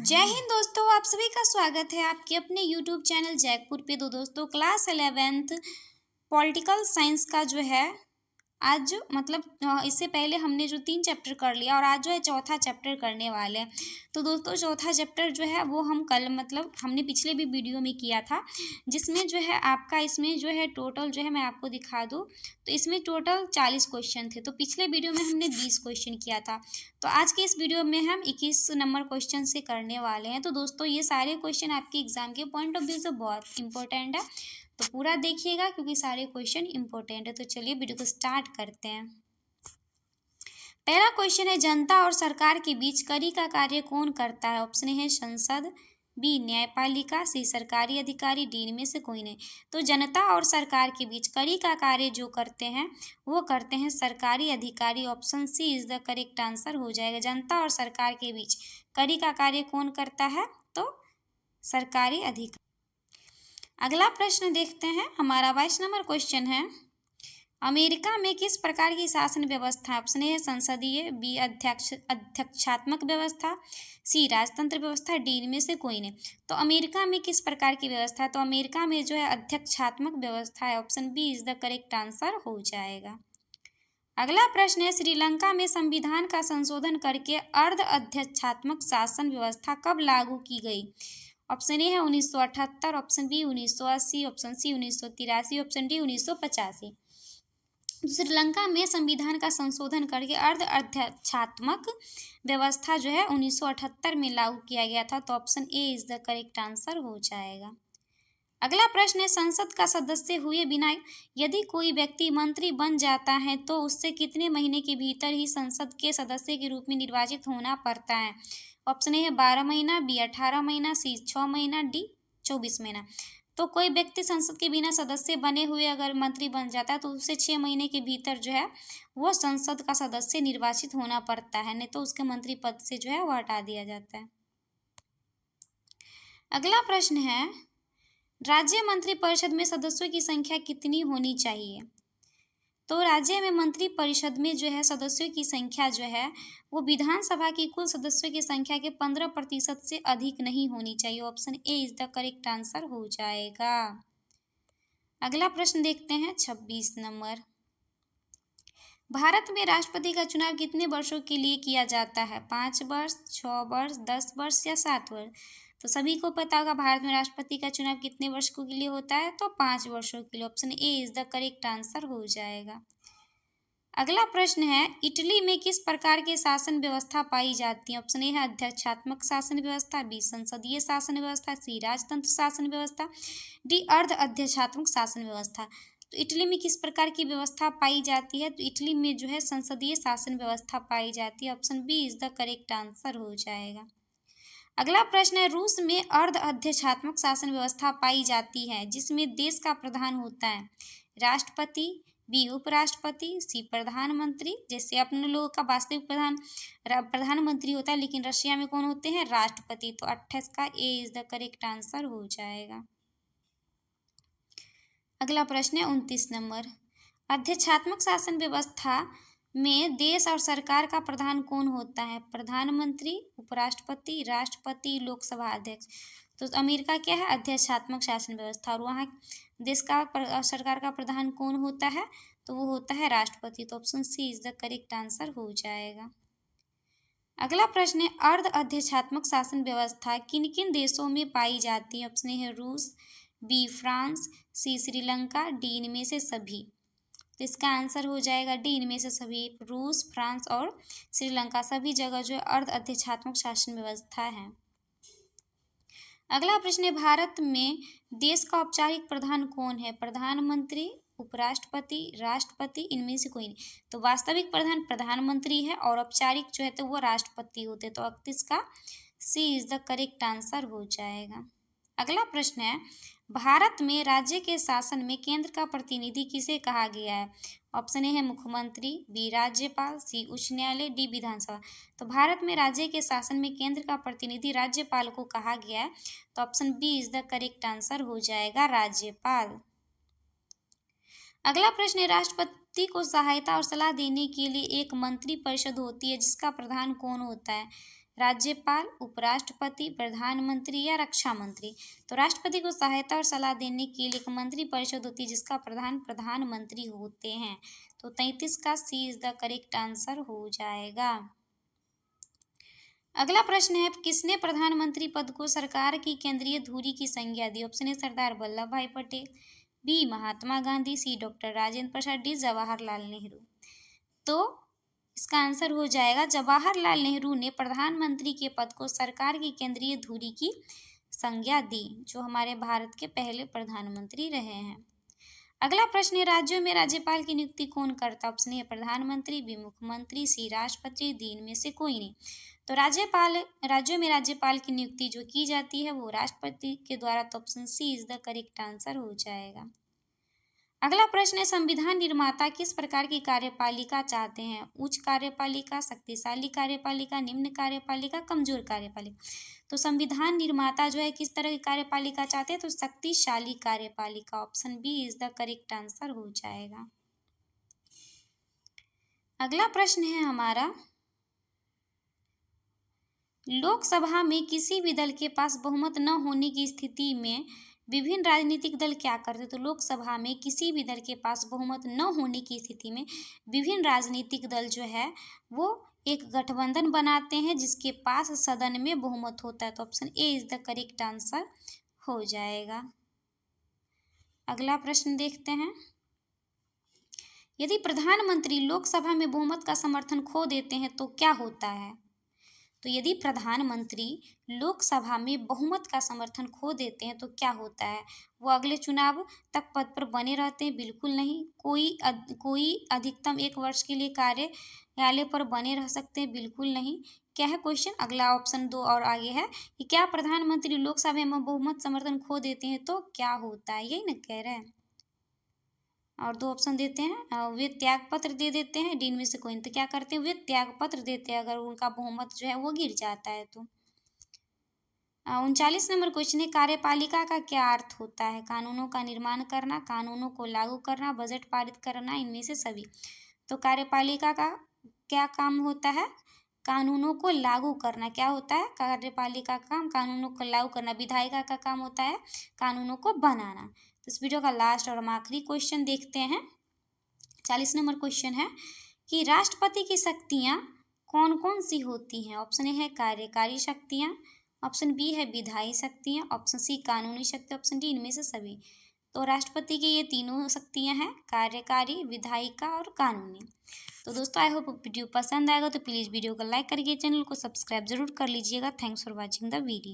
जय हिंद दोस्तों, आप सभी का स्वागत है आपके अपने यूट्यूब चैनल जैकपुर पे। तो दोस्तों क्लास 11th पॉलिटिकल साइंस का जो है आज इससे पहले हमने जो 3 चैप्टर कर लिया और आज जो है चौथा चैप्टर करने वाले हैं। तो दोस्तों चौथा चैप्टर जो है वो हम कल हमने पिछले भी वीडियो में किया था, जिसमें जो है आपका इसमें जो है टोटल जो है मैं आपको दिखा दूँ तो इसमें टोटल 40 क्वेश्चन थे। तो पिछले वीडियो में हमने 20 क्वेश्चन किया था। तो आज के इस वीडियो में हम 21 नंबर क्वेश्चन से करने वाले हैं। तो दोस्तों ये सारे क्वेश्चन आपके एग्जाम के पॉइंट ऑफ व्यू से बहुत इंपॉर्टेंट है, तो पूरा देखिएगा क्योंकि सारे क्वेश्चन इंपॉर्टेंट है। तो चलिए वीडियो को स्टार्ट करते हैं। पहला क्वेश्चन है, जनता और सरकार के बीच कड़ी का कार्य कौन करता है? ऑप्शन है संसद, बी न्यायपालिका, सी सरकारी अधिकारी, डी इनमें से कोई नहीं। तो जनता और सरकार के बीच कड़ी का कार्य जो करते हैं वो करते हैं सरकारी अधिकारी। Option C is the correct answer हो जाएगा। जनता और सरकार के बीच कड़ी का कार्य कौन करता है? तो सरकारी अधिकारी। अगला प्रश्न देखते हैं, हमारा 22 नंबर क्वेश्चन है, अमेरिका में किस प्रकार की शासन व्यवस्था? ऑप्शन ए संसदीय, बी अध्यक्षात्मक व्यवस्था, सी राजतंत्र व्यवस्था, डी इनमें से कोई नहीं। तो अमेरिका में किस प्रकार की व्यवस्था है? तो अमेरिका में जो है अध्यक्षात्मक व्यवस्था है। Option B is the correct answer हो जाएगा। अगला प्रश्न है, श्रीलंका में संविधान का संशोधन करके अर्ध अध्यक्षात्मक शासन व्यवस्था कब लागू की गई? ऑप्शन ए है 1978, option B 1980, option C 1983, option D 1985। Sri Lanka में संविधान का संशोधन करके अर्ध अध्यक्षात्मक व्यवस्था जो है 1978 में लागू किया गया था। तो option A is the correct answer हो जाएगा। अगला प्रश्न है, संसद का सदस्य हुए बिना यदि कोई व्यक्ति मंत्री बन जाता है तो उससे कितने महीने के भीतर ही संसद के सदस्य के रूप में निर्वाचित होना पड़ता है? ऑप्शन ए है 12 महीना, बी 18 महीना, सी 6 महीना, डी 24 महीना। तो कोई व्यक्ति संसद के बिना सदस्य बने हुए अगर मंत्री बन जाता है तो उसे 6 महीने के भीतर जो है वो संसद का सदस्य निर्वाचित होना पड़ता है, नहीं तो उसके मंत्री पद से जो है वो हटा दिया जाता है। अगला प्रश्न है, राज्य मंत्रिपरिषद में सदस्यों की संख्या कितनी होनी चाहिए? तो राज्य में मंत्री परिषद में जो है सदस्यों की संख्या जो है वो विधानसभा की कुल सदस्यों की संख्या के 15% से अधिक नहीं होनी चाहिए। Option A is the correct answer हो जाएगा। अगला प्रश्न देखते हैं 26 नंबर, भारत में राष्ट्रपति का चुनाव कितने वर्षों के लिए किया जाता है? 5 वर्ष, 6 वर्ष, 10 वर्ष या 7 वर्ष? तो सभी को पता होगा भारत में राष्ट्रपति का चुनाव कितने वर्षों के लिए होता है? तो 5 वर्षों के लिए। Option A is the correct answer हो जाएगा। अगला प्रश्न है, इटली में किस प्रकार के शासन व्यवस्था पाई जाती है? ऑप्शन ए है अध्यक्षात्मक शासन व्यवस्था, बी संसदीय शासन व्यवस्था, सी राजतंत्र शासन व्यवस्था, डी अर्ध अध्यक्षात्मक शासन व्यवस्था। तो इटली में किस प्रकार की व्यवस्था पाई जाती है? तो इटली में जो है संसदीय शासन व्यवस्था पाई जाती है। Option B is the correct answer हो जाएगा। अगला प्रश्न है, रूस में अर्ध अध्यक्षात्मक शासन व्यवस्था पाई जाती है जिसमें देश का प्रधान होता है राष्ट्रपति, बी उपराष्ट्रपति, सी प्रधानमंत्री। जैसे अपने लोगों का वास्तविक प्रधानमंत्री होता है, लेकिन रशिया में कौन होते हैं? राष्ट्रपति। तो 28 का ए इज द करेक्ट आंसर हो जाएगा। अगला प्रश्न है 29 नंबर, अध्यक्षात्मक शासन व्यवस्था में देश और सरकार का प्रधान कौन होता है? प्रधानमंत्री, उपराष्ट्रपति, राष्ट्रपति, लोकसभा अध्यक्ष। तो अमेरिका क्या है? अध्यक्षात्मक शासन व्यवस्था। और वहाँ देश का सरकार का प्रधान कौन होता है? तो वो होता है राष्ट्रपति। तो option C is the correct answer हो जाएगा। अगला प्रश्न है, अर्ध अध्यक्षात्मक शासन व्यवस्था किन किन देशों में पाई जाती है? ऑप्शन ए है रूस, बी फ्रांस, सी श्रीलंका, डी इनमें से सभी। तो इसका आंसर हो जाएगा डी इनमें से सभी। रूस, फ्रांस और श्रीलंका सभी जगह जो है अर्ध अध्यक्षात्मक शासन व्यवस्था है। अगला प्रश्न है, भारत में देश का औपचारिक प्रधान कौन है? प्रधानमंत्री, उपराष्ट्रपति, राष्ट्रपति, इनमें से कोई नहीं। तो वास्तविक प्रधान प्रधानमंत्री है और औपचारिक जो है तो वो राष्ट्रपति होते। तो 31 का सी इज द करेक्ट आंसर हो जाएगा। अगला प्रश्न है, भारत में राज्य के शासन में केंद्र का प्रतिनिधि किसे कहा गया है? ऑप्शन ए है मुख्यमंत्री, बी राज्यपाल, सी उच्च न्यायालय, डी विधानसभा। तो भारत में राज्य के शासन में केंद्र का प्रतिनिधि राज्यपाल को कहा गया है। तो option B is the correct answer हो जाएगा, राज्यपाल। अगला प्रश्न है, राष्ट्रपति को सहायता और सलाह देने के लिए एक मंत्री परिषद होती है जिसका प्रधान कौन होता है? राज्यपाल, उपराष्ट्रपति, प्रधानमंत्री या रक्षा मंत्री। तो राष्ट्रपति को सहायता और सलाह देने के लिए एक मंत्री परिषद होती है जिसका प्रधान प्रधानमंत्री होते हैं। तो 33 का सी इज द करेक्ट आंसर हो जाएगा। अगला प्रश्न है, किसने प्रधानमंत्री पद को सरकार की केंद्रीय धुरी की संज्ञा दी? ऑप्शन ए सरदार वल्लभ भाई पटेल, बी महात्मा गांधी, सी डॉक्टर राजेंद्र प्रसाद, डी जवाहरलाल नेहरू। तो इसका आंसर हो जाएगा जवाहरलाल नेहरू ने प्रधानमंत्री के पद को सरकार की केंद्रीय धुरी की संज्ञा दी, जो हमारे भारत के पहले प्रधानमंत्री रहे हैं। अगला प्रश्न है, राज्यों में राज्यपाल की नियुक्ति कौन करता? ऑप्शन ए प्रधानमंत्री, बी मुख्यमंत्री, सी राष्ट्रपति, डी इनमें से कोई नहीं। तो राज्यों में राज्यपाल की नियुक्ति जो की जाती है वो राष्ट्रपति के द्वारा। तो option C is the correct answer हो जाएगा। अगला प्रश्न है, संविधान निर्माता किस प्रकार की कार्यपालिका चाहते हैं? उच्च कार्यपालिका, शक्तिशाली कार्यपालिका, निम्न कार्यपालिका, कमजोर कार्यपालिका। तो संविधान निर्माता जो है किस तरह की कार्यपालिका चाहते हैं? तो शक्तिशाली कार्यपालिका। Option B is the correct answer हो जाएगा। अगला प्रश्न है हमारा, लोकसभा में किसी भी दल के पास बहुमत न होने की स्थिति में विभिन्न राजनीतिक दल क्या करते? तो लोकसभा में किसी भी दल के पास बहुमत न होने की स्थिति में विभिन्न राजनीतिक दल जो है वो एक गठबंधन बनाते हैं जिसके पास सदन में बहुमत होता है। तो option A is the correct answer हो जाएगा। अगला प्रश्न देखते हैं, यदि प्रधानमंत्री लोकसभा में बहुमत का समर्थन खो देते हैं तो क्या होता है? तो यदि प्रधानमंत्री लोकसभा में बहुमत का समर्थन खो देते हैं तो क्या होता है? वो अगले चुनाव तक पद पर बने रहते हैं? बिल्कुल नहीं। कोई अधिकतम 1 वर्ष के लिए कार्यालय पर बने रह सकते हैं? बिल्कुल नहीं। क्या है क्वेश्चन? अगला ऑप्शन 2 और आगे है कि क्या प्रधानमंत्री लोकसभा में बहुमत समर्थन खो देते हैं तो क्या होता है, यही ना कह रहे हैं। और 2 ऑप्शन देते हैं, वे त्याग पत्र दे देते हैं, डी में से कोई। तो क्या करते हैं? वे त्याग पत्र देते हैं अगर उनका बहुमत जो है वो गिर जाता है तो। 39 नंबर क्वेश्चन है, कार्यपालिका का क्या अर्थ होता है? कानूनों का निर्माण करना, कानूनों को लागू करना, बजट पारित करना, इनमें से सभी। तो कार्यपालिका का क्या काम होता है? कानूनों को लागू करना। क्या होता है कार्यपालिका का काम? कानूनों को लागू करना। विधायिका का काम होता है कानूनों को बनाना। तो इस वीडियो का लास्ट और आखिरी क्वेश्चन देखते हैं। 40 नंबर क्वेश्चन है कि राष्ट्रपति की शक्तियाँ कौन कौन सी होती हैं? ऑप्शन ए है कार्यकारी शक्तियाँ, ऑप्शन बी है विधायी शक्तियाँ, ऑप्शन सी कानूनी शक्ति, ऑप्शन डी इनमें से सभी। तो राष्ट्रपति की ये तीनों शक्तियाँ हैं, कार्यकारी, विधायिका और कानूनी। तो दोस्तों आई होप वीडियो पसंद आएगा तो प्लीज़ वीडियो को लाइक करके चैनल को सब्सक्राइब जरूर कर लीजिएगा। Thanks for watching the video.